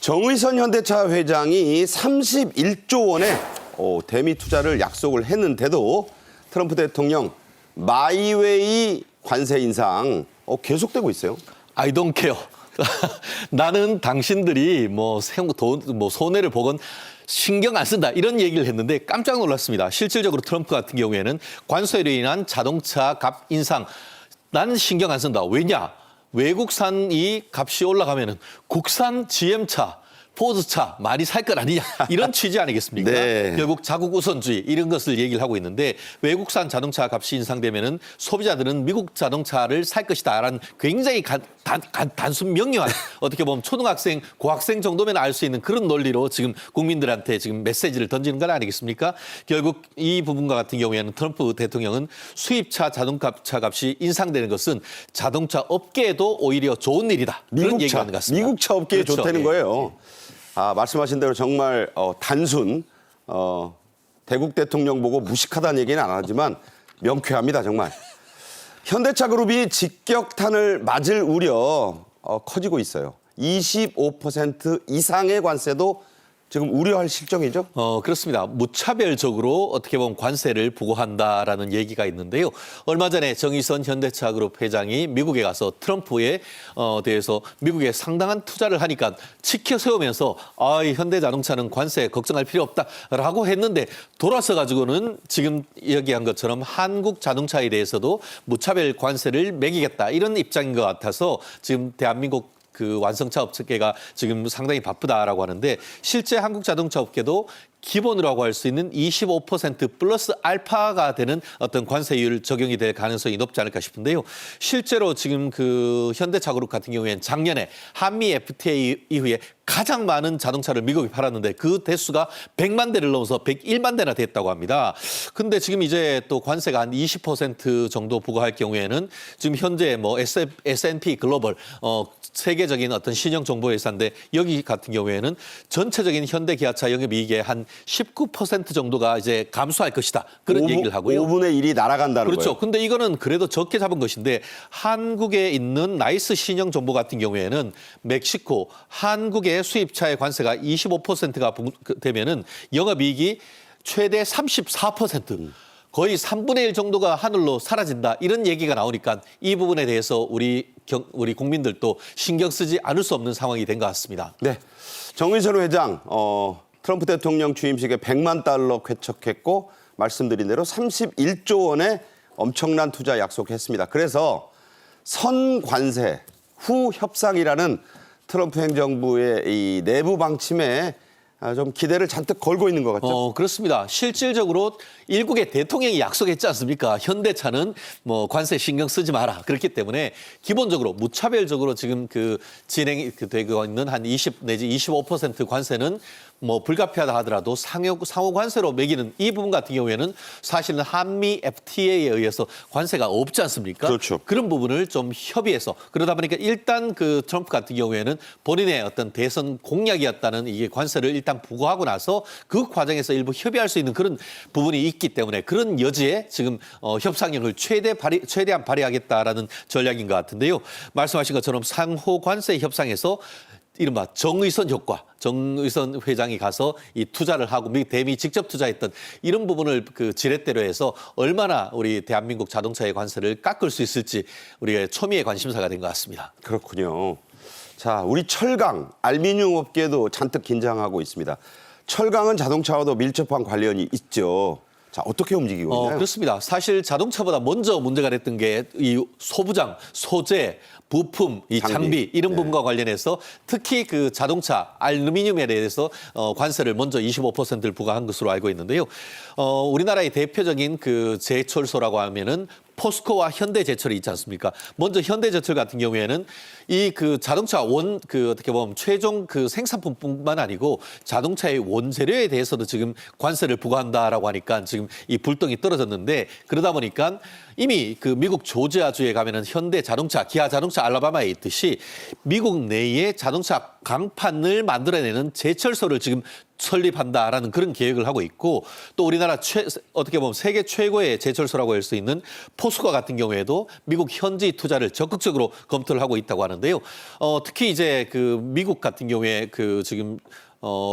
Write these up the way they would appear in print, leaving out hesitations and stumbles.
정의선 현대차 회장이 31조 원의 대미 투자를 약속을 했는데도 트럼프 대통령 마이웨이 관세 인상 계속되고 있어요. I don't care. 나는 당신들이 손해를 보건 신경 안 쓴다 이런 얘기를 했는데 깜짝 놀랐습니다. 실질적으로 트럼프 같은 경우에는 관세로 인한 자동차 값 인상 나는 신경 안 쓴다. 왜냐? 외국산 이 값이 올라가면은 국산 GM차, 포드차 많이 살 것 아니냐 이런 취지 아니겠습니까? 네. 결국 자국 우선주의 이런 것을 얘기를 하고 있는데 외국산 자동차 값이 인상되면은 소비자들은 미국 자동차를 살 것이다라는 굉장히 단순 명료한 어떻게 보면 초등학생, 고학생 정도면 알 수 있는 그런 논리로 지금 국민들한테 지금 메시지를 던지는 건 아니겠습니까? 결국 이 부분과 같은 경우에는 트럼프 대통령은 수입차 자동차 값이 인상되는 것은 자동차 업계에도 오히려 좋은 일이다. 그런 얘기가 하는 것 같습니다. 미국차 업계에 그렇죠. 좋다는 거예요. 말씀하신 대로 정말 단순 대국 대통령 보고 무식하다는 얘기는 안 하지만 명쾌합니다. 정말. 현대차 그룹이 직격탄을 맞을 우려 커지고 있어요. 25% 이상의 관세도 지금 우려할 실정이죠? 그렇습니다. 무차별적으로 어떻게 보면 관세를 부과한다라는 얘기가 있는데요. 얼마 전에 정의선 현대차 그룹 회장이 미국에 가서 트럼프에 대해서 미국에 상당한 투자를 하니까 치켜 세우면서 이 현대자동차는 관세 걱정할 필요 없다라고 했는데 돌아서 가지고는 지금 얘기한 것처럼 한국 자동차에 대해서도 무차별 관세를 매기겠다 이런 입장인 것 같아서 지금 대한민국 그 완성차 업체가 지금 상당히 바쁘다라고 하는데 실제 한국 자동차 업계도 기본이라고 할 수 있는 25% 플러스 알파가 되는 어떤 관세율 적용이 될 가능성이 높지 않을까 싶은데요. 실제로 지금 그 현대차 그룹 같은 경우에는 작년에 한미 FTA 이후에 가장 많은 자동차를 미국에 팔았는데 그 대수가 100만 대를 넘어서 101만 대나 됐다고 합니다. 근데 지금 이제 또 관세가 한 20% 정도 부과할 경우에는 지금 현재 S&P 글로벌 세계적인 어떤 신용 정보 회사인데 여기 같은 경우에는 전체적인 현대 기아차 영업이익의 한 19% 정도가 이제 감소할 것이다. 그런 얘기를 하고요. 5분의 1이 날아간다는 거예요. 그렇죠. 근데 이거는 그래도 적게 잡은 것인데 한국에 있는 나이스 신용 정보 같은 경우에는 멕시코, 한국의 수입차의 관세가 25%가 되면은 영업이익이 최대 34%. 거의 3분의 1 정도가 하늘로 사라진다. 이런 얘기가 나오니까 이 부분에 대해서 우리 국민들도 신경 쓰지 않을 수 없는 상황이 된 것 같습니다. 네. 정의선 회장, 트럼프 대통령 취임식에 100만 달러 쾌척했고 말씀드린 대로 31조 원의 엄청난 투자 약속했습니다. 그래서 선관세 후 협상이라는 트럼프 행정부의 이 내부 방침에 좀 기대를 잔뜩 걸고 있는 것 같죠? 그렇습니다. 실질적으로 일국의 대통령이 약속했지 않습니까? 현대차는 관세 신경 쓰지 마라. 그렇기 때문에 기본적으로 무차별적으로 지금 그 진행이 되고 있는 한 20 내지 25% 관세는 불가피하다 하더라도 상호 관세로 매기는 이 부분 같은 경우에는 사실은 한미 FTA에 의해서 관세가 없지 않습니까? 그렇죠. 그런 부분을 좀 협의해서 그러다 보니까 일단 그 트럼프 같은 경우에는 본인의 어떤 대선 공약이었다는 이게 관세를 일단 부과하고 나서 그 과정에서 일부 협의할 수 있는 그런 부분이 있기 때문에 그런 여지에 지금 협상력을 최대한 발휘하겠다라는 전략인 것 같은데요. 말씀하신 것처럼 상호 관세 협상에서 이른바 정의선 효과, 정의선 회장이 가서 이 투자를 하고 대미 직접 투자했던 이런 부분을 그 지렛대로 해서 얼마나 우리 대한민국 자동차의 관세를 깎을 수 있을지 우리의 초미의 관심사가 된 것 같습니다. 그렇군요. 자, 우리 철강, 알루미늄 업계도 잔뜩 긴장하고 있습니다. 철강은 자동차와도 밀접한 관련이 있죠. 자, 어떻게 움직이고 있나요? 그렇습니다. 사실 자동차보다 먼저 문제가 됐던 게 이 소부장, 소재, 부품, 이 장비 이런 부분과 관련해서 특히 그 자동차 알루미늄에 대해서 관세를 먼저 25%를 부과한 것으로 알고 있는데요. 우리나라의 대표적인 그 제철소라고 하면은 포스코와 현대제철이 있지 않습니까? 먼저 현대제철 같은 경우에는 이 그 자동차 어떻게 보면 최종 그 생산품뿐만 아니고 자동차의 원재료에 대해서도 지금 관세를 부과한다라고 하니까 지금 이 불똥이 떨어졌는데 그러다 보니까 이미 그 미국 조지아주에 가면은 현대자동차, 기아자동차 알라바마에 있듯이 미국 내에 자동차 강판을 만들어내는 제철소를 지금 설립한다라는 그런 계획을 하고 있고 또 우리나라 어떻게 보면 세계 최고의 제철소라고 할 수 있는 포스코 같은 경우에도 미국 현지 투자를 적극적으로 검토를 하고 있다고 하는데요. 특히 이제 그 미국 같은 경우에 그 지금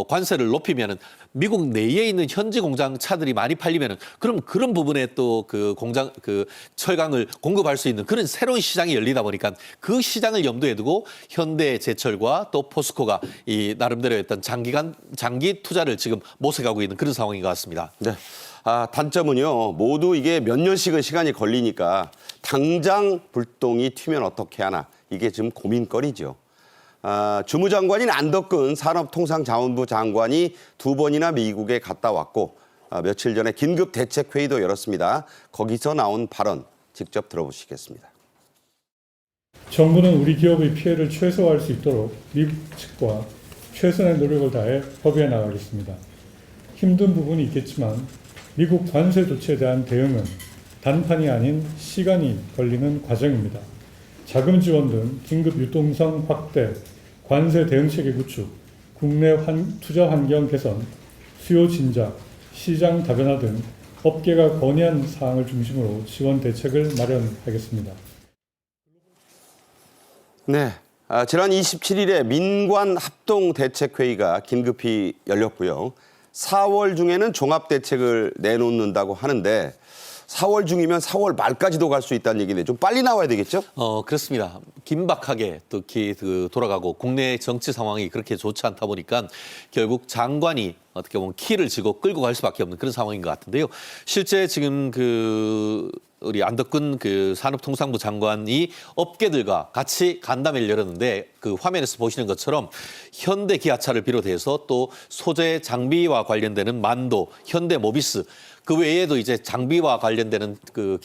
관세를 높이면은 미국 내에 있는 현지 공장 차들이 많이 팔리면은 그럼 그런 부분에 또 그 공장 그 철강을 공급할 수 있는 그런 새로운 시장이 열리다 보니까 그 시장을 염두에 두고 현대제철과 또 포스코가 이 나름대로 했던 장기 투자를 지금 모색하고 있는 그런 상황인 것 같습니다. 네. 단점은요. 모두 이게 몇 년씩은 시간이 걸리니까 당장 불똥이 튀면 어떻게 하나 이게 지금 고민거리죠. 주무장관인 안덕근 산업통상자원부 장관이 2번이나 미국에 갔다 왔고 며칠 전에 긴급 대책회의도 열었습니다. 거기서 나온 발언 직접 들어보시겠습니다. 정부는 우리 기업의 피해를 최소화할 수 있도록 미국 측과 최선의 노력을 다해 협의해 나가겠습니다. 힘든 부분이 있겠지만 미국 관세 조치에 대한 대응은 단판이 아닌 시간이 걸리는 과정입니다. 자금 지원 등 긴급 유동성 확대, 관세 대응체계 구축, 국내 투자 환경 개선, 수요 진작, 시장 다변화 등 업계가 건의한 사항을 중심으로 지원 대책을 마련하겠습니다. 네. 지난 27일에 민관 합동대책회의가 긴급히 열렸고요. 4월 중에는 종합대책을 내놓는다고 하는데 4월 중이면 4월 말까지도 갈 수 있다는 얘기인데 좀 빨리 나와야 되겠죠? 그렇습니다. 긴박하게 특히 돌아가고 국내 정치 상황이 그렇게 좋지 않다 보니까 결국 장관이 어떻게 보면 키를 쥐고 끌고 갈 수밖에 없는 그런 상황인 것 같은데요. 실제 지금 우리 안덕근 산업통상부 장관이 업계들과 같이 간담회를 열었는데 그 화면에서 보시는 것처럼 현대 기아차를 비롯해서 또 소재 장비와 관련되는 만도, 현대 모비스 그 외에도 이제 장비와 관련되는 그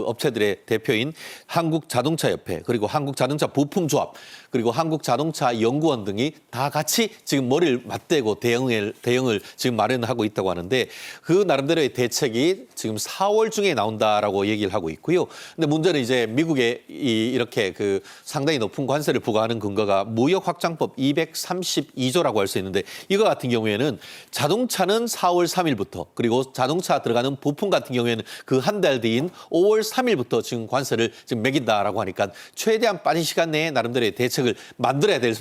업체들의 대표인 한국자동차협회 그리고 한국자동차 부품조합 그리고 한국자동차연구원 등이 다 같이 지금 머리를 맞대고 대응을 지금 마련하고 있다고 하는데 그 나름대로의 대책이 지금 4월 중에 나온다라고 얘기를 하고 있고요. 근데 문제는 이제 미국에 이렇게 상당히 높은 관세를 부과하는 근거가 무역확장법 232조라고 할 수 있는데 이거 같은 경우에는 자동차는 4월 3일부터 그리고 자동차 들어가는 부품 같은 경우에는 그 한 달 뒤인 5월 3일부터 지금 관세를 지금 매긴다라고 하니까 최대한 빠른 시간 내에 나름대로의 대책을 만들어야 되는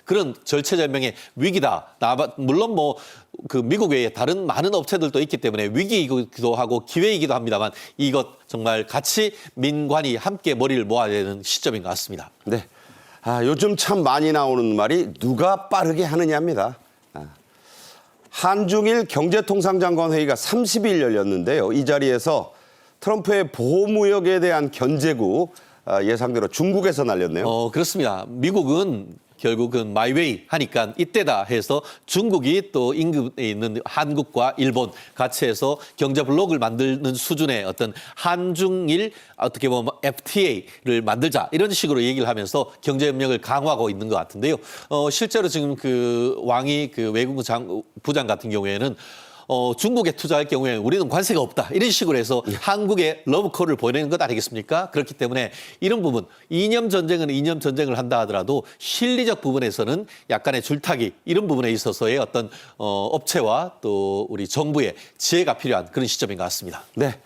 그런 절체절명의 위기다. 물론 미국 외에 다른 많은 업체들도 있기 때문에 위기이기도 하고 기회이기도 합니다만 이것 정말 같이 민관이 함께 머리를 모아야 되는 시점인 것 같습니다. 네. 요즘 참 많이 나오는 말이 누가 빠르게 하느냐입니다. 한중일 경제통상장관 회의가 30일 열렸는데요. 이 자리에서 트럼프의 보호무역에 대한 견제구 예상대로 중국에서 날렸네요. 그렇습니다. 미국은 결국은 마이웨이 하니까 이때다 해서 중국이 또 인근에 있는 한국과 일본 같이 해서 경제 블록을 만드는 수준의 어떤 한중일 어떻게 보면 FTA를 만들자 이런 식으로 얘기를 하면서 경제협력을 강화하고 있는 것 같은데요. 실제로 지금 왕이 외국부 부장 같은 경우에는 중국에 투자할 경우에 우리는 관세가 없다. 이런 식으로 해서 한국에 러브콜을 보내는 것 아니겠습니까? 그렇기 때문에 이런 부분, 이념 전쟁은 이념 전쟁을 한다 하더라도 실리적 부분에서는 약간의 줄타기 이런 부분에 있어서의 어떤 업체와 또 우리 정부의 지혜가 필요한 그런 시점인 것 같습니다. 네.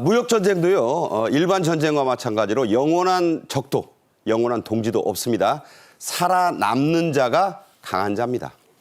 무역 전쟁도요. 일반 전쟁과 마찬가지로 영원한 적도, 영원한 동지도 없습니다. 살아남는 자가 강한 자입니다.